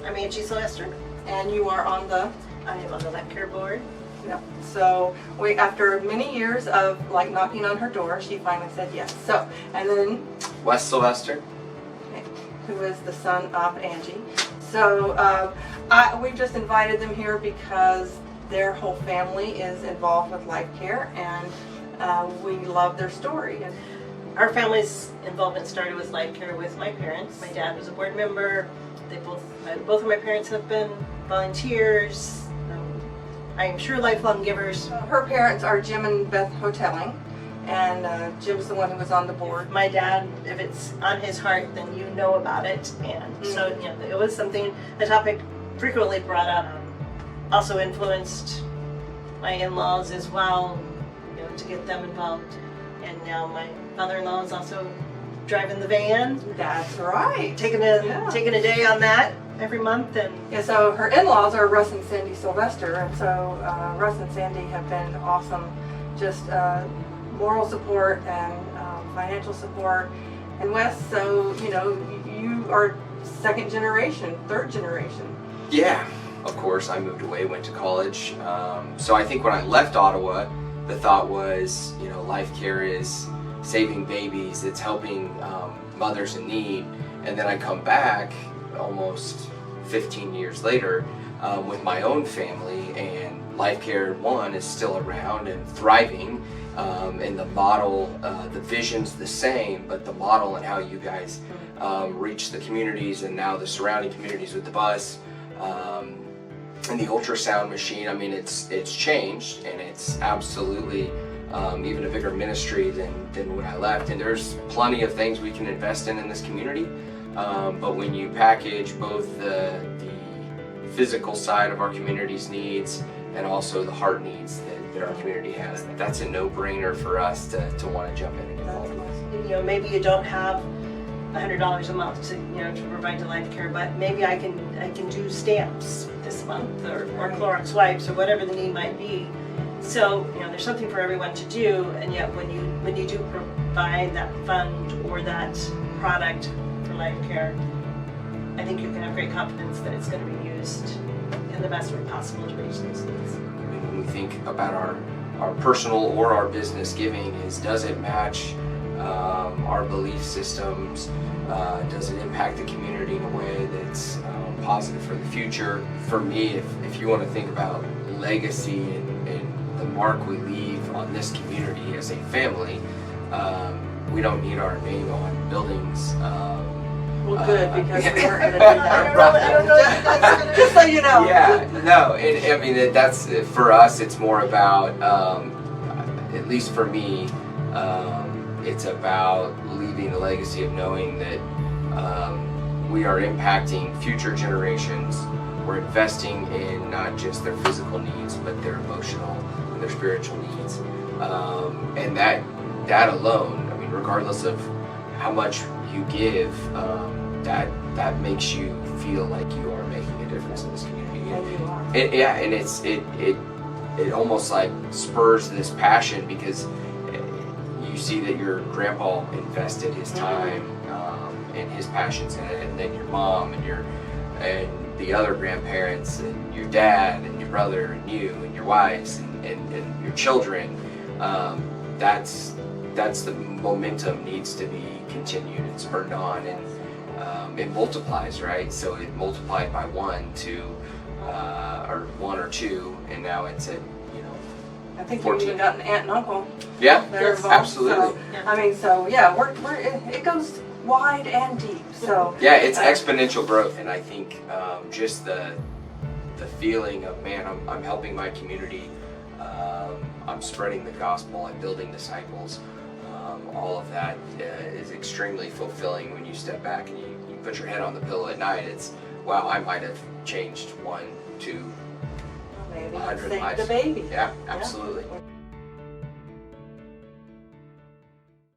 I'm Angie Sylvester. And you are on the... I am on the LifeCare board. Yeah. So after many years of like knocking on her door, she finally said yes. So, and then Wes Sylvester. who is the son of Angie. So we've just invited them here because their whole family is involved with LifeCare, and we love their story. And Our family's involvement started with LifeCare with my parents. My dad was a board member. Both of my parents have been volunteers. I'm sure lifelong givers. her parents are Jim and Beth Hotelling, and Jim's the one who was on the board. My dad, if it's on his heart, then you know about it. And so, it was a topic frequently brought up. Also influenced my in-laws as well, to get them involved. And now my father-in-law is also driving the van. That's right. Taking a day on that every month. And Yeah, so her in-laws are Russ and Cindy Sylvester, and so Russ and Cindy have been awesome, just moral support and financial support. And Wes, so you are second generation, third generation. Yeah, of course. I moved away, went to college. So I think when I left Ottawa, the thought was, LifeCare is saving babies, it's helping mothers in need. And then I come back almost 15 years later with my own family, and LifeCare 1 is still around and thriving. And the model, the vision's the same, but the model and how you guys reach the communities and now the surrounding communities with the bus and the ultrasound machine, I mean, it's changed, and it's absolutely even a bigger ministry than when I left. And there's plenty of things we can invest in this community, but when you package both the physical side of our community's needs and also the heart needs that our community has, that's a no-brainer for us to want to jump in and get involved. maybe you don't have $100 a month to provide to LifeCare, but maybe I can do stamps this month or Clorox wipes or whatever the need might be. So there's something for everyone to do, and yet when you do provide that fund or that product for LifeCare, I think you can have great confidence that it's going to be used in the best way possible to reach these needs. When we think about our personal or our business giving, does it match our belief systems? Does it impact the community in a way that's positive for the future? For me, if you want to think about legacy and the mark we leave on this community as a family, we don't need our name on buildings. Well, good, because we weren't going to do that. I don't know if that's gonna... Just so you know. Yeah, no, I mean, that's, for us, it's more about, at least for me, it's about leaving a legacy of knowing that we are impacting future generations. We're investing in not just their physical needs, but their emotional and their spiritual needs. And that alone, I mean, regardless of how much you give, that makes you feel like you are making a difference in this community. And you are. And it almost like spurs this passion, because you see that your grandpa invested his time and his passions in it, and then your mom and the other grandparents and your dad and your brother and you and your wives and your children. That's the momentum needs to be continued and spurred on, and it multiplies, right? So it multiplied by 1 or 2, and now it's at I think 14. you've even got an aunt and uncle. Yeah, They're involved, absolutely. So, it goes wide and deep. So yeah, it's exponential growth, and I think just the feeling of, man, I'm helping my community, I'm spreading the gospel, I'm building disciples. All of that is extremely fulfilling when you step back and you put your head on the pillow at night. It's, wow, I might have changed 1, 2, maybe 100 save lives. the baby. Yeah, absolutely.